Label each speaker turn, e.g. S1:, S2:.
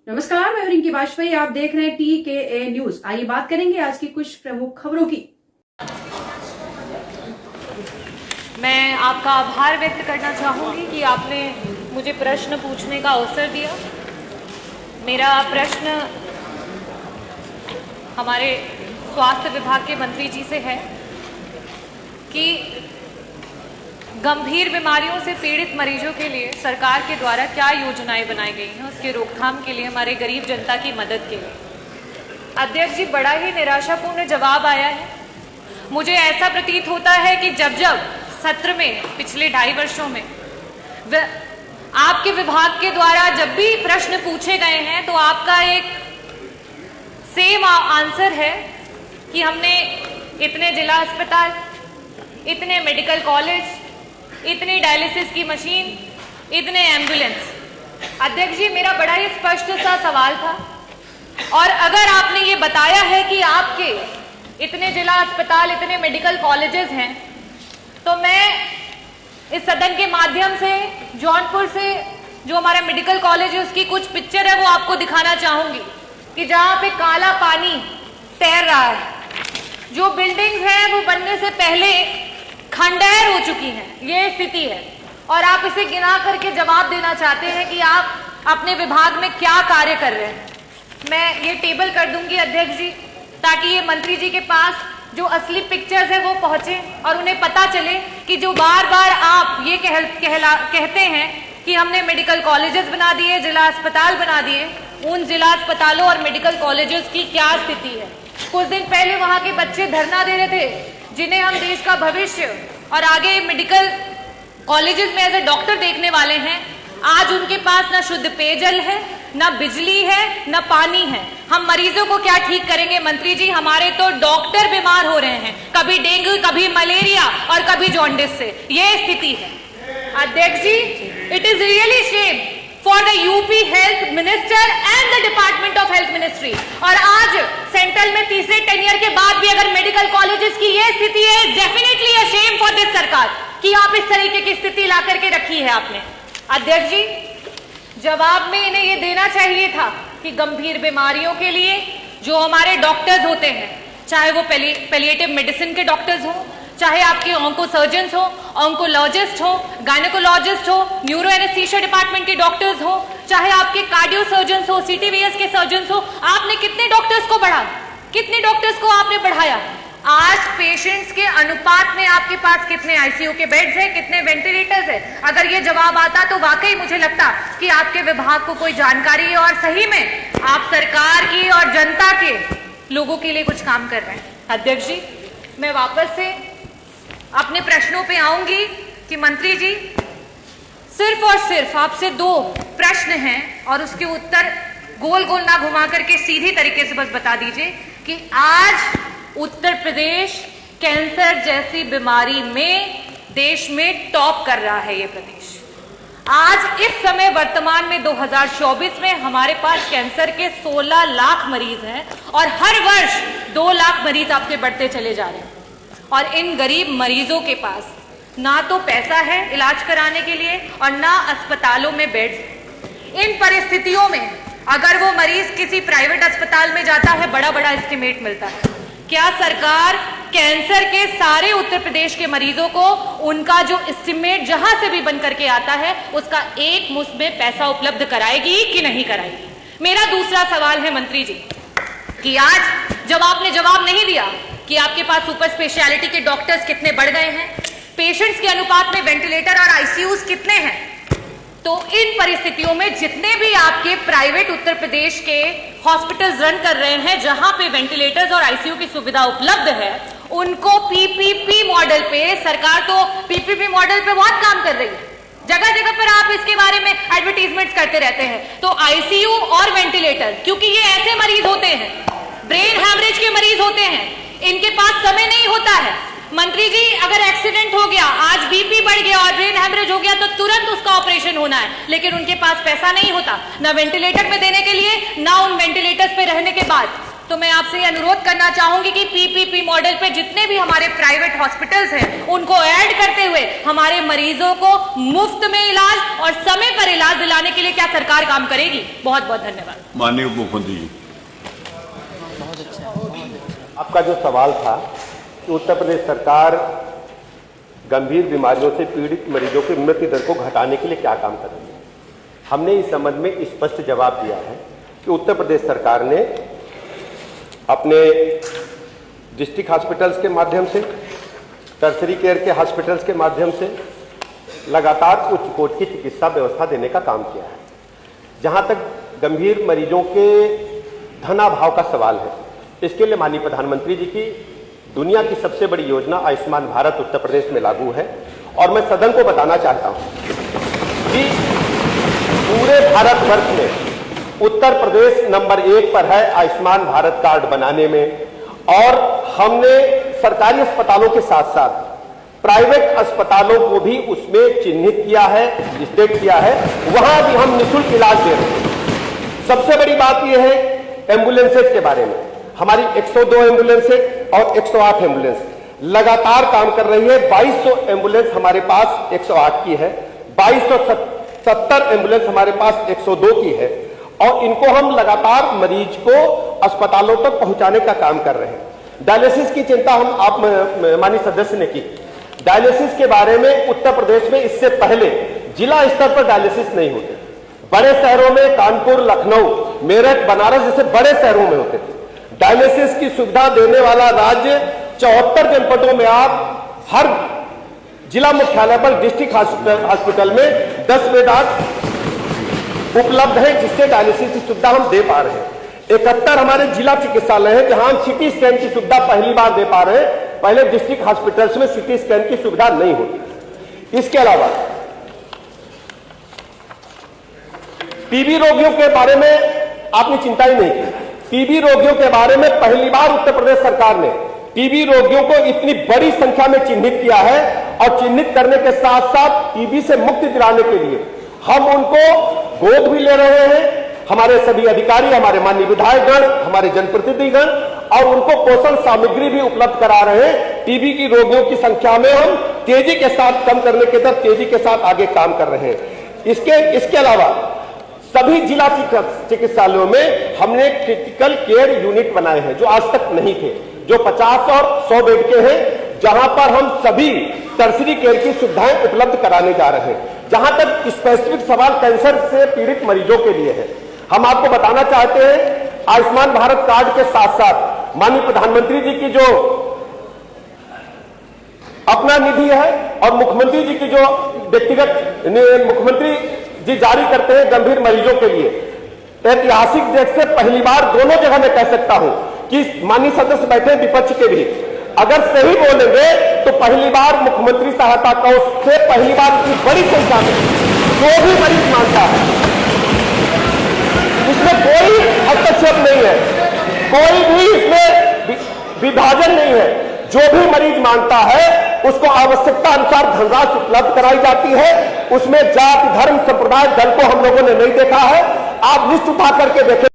S1: नमस्कार, मैं रिंकी वाजपेयी। आप देख रहे हैं TKA न्यूज। आइए बात करेंगे आज की कुछ प्रमुख खबरों की।
S2: मैं आपका आभार व्यक्त करना चाहूंगी कि आपने मुझे प्रश्न पूछने का अवसर दिया। मेरा प्रश्न हमारे स्वास्थ्य विभाग के मंत्री जी से है कि गंभीर बीमारियों से पीड़ित मरीजों के लिए सरकार के द्वारा क्या योजनाएं बनाई गई हैं उसके रोकथाम के लिए, हमारे गरीब जनता की मदद के लिए। अध्यक्ष जी, बड़ा ही निराशापूर्ण जवाब आया है। मुझे ऐसा प्रतीत होता है कि जब जब सत्र में पिछले 2.5 वर्षों में आपके विभाग के द्वारा जब भी प्रश्न पूछे गए हैं तो आपका एक सेम आंसर है कि हमने इतने जिला अस्पताल, इतने मेडिकल कॉलेज, इतनी डायलिसिस की मशीन, इतने एम्बुलेंस। अध्यक्ष जी, मेरा बड़ा ही स्पष्ट सा सवाल था, और अगर आपने ये बताया है कि आपके इतने जिला अस्पताल, इतने मेडिकल कॉलेजेस हैं, तो मैं इस सदन के माध्यम से जौनपुर से जो हमारा मेडिकल कॉलेज है उसकी कुछ पिक्चर है वो आपको दिखाना चाहूंगी कि जहां पे काला पानी तैर रहा है, जो बिल्डिंग्स हैं वो बनने से पहले खंडहर हो चुकी हैं, ये स्थिति है। और आप इसे गिना करके जवाब देना चाहते हैं कि आप अपने विभाग में क्या कार्य कर रहे हैं। मैं ये टेबल कर दूंगी अध्यक्ष जी, ताकि ये मंत्री जी के पास जो असली पिक्चर्स है वो पहुंचे और उन्हें पता चले कि जो बार बार आप ये कहते हैं कि हमने मेडिकल कॉलेजेस बना दिए, जिला अस्पताल बना दिए, उन जिला अस्पतालों और मेडिकल कॉलेजेस की क्या स्थिति है। कुछ दिन पहले वहां के बच्चे धरना दे रहे थे, जिन्हें हम देश का भविष्य और आगे मेडिकल कॉलेजेस में एज ए डॉक्टर देखने वाले हैं। आज उनके पास ना शुद्ध पेयजल है, ना बिजली है, ना पानी है। हम मरीजों को क्या ठीक करेंगे मंत्री जी? हमारे तो डॉक्टर बीमार हो रहे हैं, कभी डेंगू, कभी मलेरिया और कभी जॉन्डिस से। ये स्थिति है अध्यक्ष जी। It is really shame for the UP health minister and the department of health ministry. और आज सेंट्रल में तीसरे टेन्योर के बाद भी अगर मेडिकल कॉलेजेस की ये स्थिति है, definitely a shame for this सरकार कि आप इस तरीके की स्थिति ला करके रखी है आपने। अध्यक्ष जी, जवाब में इन्हें ये देना चाहिए था कि गंभीर बीमारियों के लिए जो हमारे डॉक्टर्स होते हैं, चाहे वो पैलिएटिव मेडिसिन के डॉक्टर्स हो, चाहे आपके ऑन्को सर्जन्स हो, ऑन्कोलॉजिस्ट हो, गायनेकोलॉजिस्ट हो, न्यूरो एनेस्थीसिया डिपार्टमेंट के डॉक्टर्स हो, चाहे आपके कार्डियो सर्जन्स हो, CTVS के सर्जन्स हो, आपने कितने डॉक्टर्स को बढ़ा, कितने डॉक्टर्स को आपने बढ़ाया? आज पेशेंट्स के अनुपात में आपके पास कितने ICU के बेड्स हैं, कितने वेंटिलेटर्स हैं? अगर ये जवाब आता तो वाकई मुझे लगता कि आपके विभाग को कोई जानकारी है और सही में आप सरकार की और जनता के लोगों के लिए कुछ काम कर रहे हैं। अध्यक्ष जी, मैं वापस से अपने प्रश्नों पे आऊंगी कि मंत्री जी, सिर्फ और सिर्फ आपसे 2 प्रश्न हैं और उसके उत्तर गोल गोल ना घुमा करके सीधी तरीके से बस बता दीजिए कि आज उत्तर प्रदेश कैंसर जैसी बीमारी में देश में टॉप कर रहा है। ये प्रदेश आज इस समय वर्तमान में 2024 में हमारे पास कैंसर के 16 लाख मरीज हैं और हर वर्ष 2 लाख मरीज आपके बढ़ते चले जा रहे हैं। और इन गरीब मरीजों के पास ना तो पैसा है इलाज कराने के लिए और ना अस्पतालों में बेड्स। इन परिस्थितियों में अगर वो मरीज किसी प्राइवेट अस्पताल में जाता है, बड़ा बड़ा एस्टिमेट मिलता है। क्या सरकार कैंसर के सारे उत्तर प्रदेश के मरीजों को उनका जो एस्टिमेट जहां से भी बन करके आता है उसका एक मुश्त में पैसा उपलब्ध कराएगी कि नहीं कराएगी? मेरा दूसरा सवाल है मंत्री जी कि आज जब आपने जवाब नहीं दिया कि आपके पास सुपर स्पेशलिटी के डॉक्टर्स कितने बढ़ गए हैं, पेशेंट्स के अनुपात में वेंटिलेटर और ICUs कितने हैं, तो इन परिस्थितियों में जितने भी आपके प्राइवेट उत्तर प्रदेश के हॉस्पिटल्स रन कर रहे हैं जहां पे वेंटिलेटर्स और ICU की सुविधा उपलब्ध है, उनको PPP मॉडल पे, सरकार तो PPP मॉडल पे बहुत काम कर रही है, जगह जगह पर आप इसके बारे में एडवर्टीजमेंट्स करते रहते हैं। तो ICU और वेंटिलेटर, क्योंकि ये ऐसे मरीज होते हैं, ब्रेन हैमरेज के मरीज होते हैं, इनके पास समय नहीं होता है। मंत्री जी, अगर एक्सीडेंट हो गया, आज BP बढ़ गया और ब्रेन हैमरेज हो गया तो तुरंत उसका ऑपरेशन होना है, लेकिन उनके पास पैसा नहीं होता ना वेंटिलेटर पे देने के लिए, ना उन वेंटिलेटर्स पे रहने के बाद। तो मैं आपसे ये अनुरोध करना चाहूंगी कि पीपीपी मॉडल पे जितने भी हमारे प्राइवेट हॉस्पिटल्स हैं उनको ऐड करते हुए हमारे मरीजों को मुफ्त में इलाज और समय पर इलाज दिलाने के लिए क्या सरकार काम करेगी? बहुत बहुत धन्यवाद।
S3: माननीय उप मुख्यमंत्री जी।
S4: आपका जो सवाल था कि उत्तर प्रदेश सरकार गंभीर बीमारियों से पीड़ित मरीजों की मृत्यु दर को घटाने के लिए क्या काम कर रही है, हमने इस संबंध में स्पष्ट जवाब दिया है कि उत्तर प्रदेश सरकार ने अपने डिस्ट्रिक्ट हॉस्पिटल्स के माध्यम से, टर्शरी केयर के हॉस्पिटल्स के माध्यम से लगातार उच्च कोटि की चिकित्सा व्यवस्था देने का काम किया है। जहां तक गंभीर मरीजों के धनाभाव का सवाल है, इसके लिए माननीय प्रधानमंत्री जी की दुनिया की सबसे बड़ी योजना आयुष्मान भारत उत्तर प्रदेश में लागू है। और मैं सदन को बताना चाहता हूं कि पूरे भारतवर्ष में उत्तर प्रदेश नंबर 1 पर है आयुष्मान भारत कार्ड बनाने में। और हमने सरकारी अस्पतालों के साथ साथ प्राइवेट अस्पतालों को भी उसमें चिन्हित किया है, स्टेट किया है, वहां भी हम निःशुल्क इलाज दे रहे हैं। सबसे बड़ी बात यह है एम्बुलेंसेज के बारे में, हमारी 102 एम्बुलेंस और 108 एम्बुलेंस लगातार काम कर रही है। 2200 एम्बुलेंस हमारे पास 108 की है, 2270 एम्बुलेंस हमारे पास 102 की है। और इनको हम लगातार मरीज को अस्पतालों तक पहुंचाने का काम कर रहे हैं। डायलिसिस की चिंता आप माननीय सदस्य ने की। डायलिसिस के बारे में उत्तर प्रदेश में इससे पहले जिला स्तर पर डायलिसिस नहीं होते। बड़े शहरों में कानपुर, लखनऊ, मेरठ, बनारस जैसे बड़े शहरों में होते थे। डायलिसिस की सुविधा देने वाला राज्य 74 जनपदों में आप हर जिला मुख्यालय पर डिस्ट्रिक्ट हॉस्पिटल में 10 बेड उपलब्ध है, जिससे डायलिसिस की सुविधा हम दे पा रहे हैं। 71 हमारे जिला चिकित्सालय हैं जहां हम सिटी स्कैन की सुविधा पहली बार दे पा रहे हैं। पहले डिस्ट्रिक्ट हॉस्पिटल्स में सिटी स्कैन की सुविधा नहीं होती। इसके अलावा टीबी रोगियों के बारे में आपने चिंता ही नहीं की। टीबी रोगियों के बारे में पहली बार उत्तर प्रदेश सरकार ने टीबी रोगियों को इतनी बड़ी संख्या में चिन्हित किया है। और चिन्हित करने के साथ साथ टीबी से मुक्ति दिलाने के लिए हम उनको गोद भी ले रहे हैं। हमारे सभी अधिकारी, हमारे माननीय विधायकगण, हमारे जनप्रतिनिधिगण, और उनको पोषण सामग्री भी उपलब्ध करा रहे हैं। टीबी की रोगियों की संख्या में हम तेजी के साथ कम करने की तरफ तेजी के साथ आगे काम कर रहे हैं। इसके अलावा सभी जिला चिकित्सालयों में हमने क्रिटिकल केयर यूनिट बनाए हैं जो आज तक नहीं थे, जो 50 और 100 बेड के हैं, जहां पर हम सभी टर्शरी केयर की सुविधाएं उपलब्ध कराने जा रहे हैं। जहां तक स्पेसिफिक सवाल कैंसर से पीड़ित मरीजों के लिए है, हम आपको बताना चाहते हैं आयुष्मान भारत कार्ड के साथ साथ माननीय प्रधानमंत्री जी की जो अपना निधि है और मुख्यमंत्री जी की जो व्यक्तिगत मुख्यमंत्री जी जारी करते हैं गंभीर मरीजों के लिए, ऐतिहासिक डेट से पहली बार दोनों जगह मैं कह सकता हूं कि माननीय सदस्य बैठे विपक्ष के भी, अगर सही बोलेंगे तो पहली बार मुख्यमंत्री सहायता कोष से पहली बार इतनी बड़ी संख्या में जो भी मरीज मांगता है, इसमें कोई हस्तक्षेप नहीं है, कोई भी इसमें विभाजन नहीं है। जो भी मरीज मांगता है उसको आवश्यकता अनुसार धनराशि उपलब्ध कराई जाती है। उसमें जाति, धर्म, संप्रदाय, दल को हम लोगों ने नहीं देखा है। आप लिस्ट उठा करके देखें।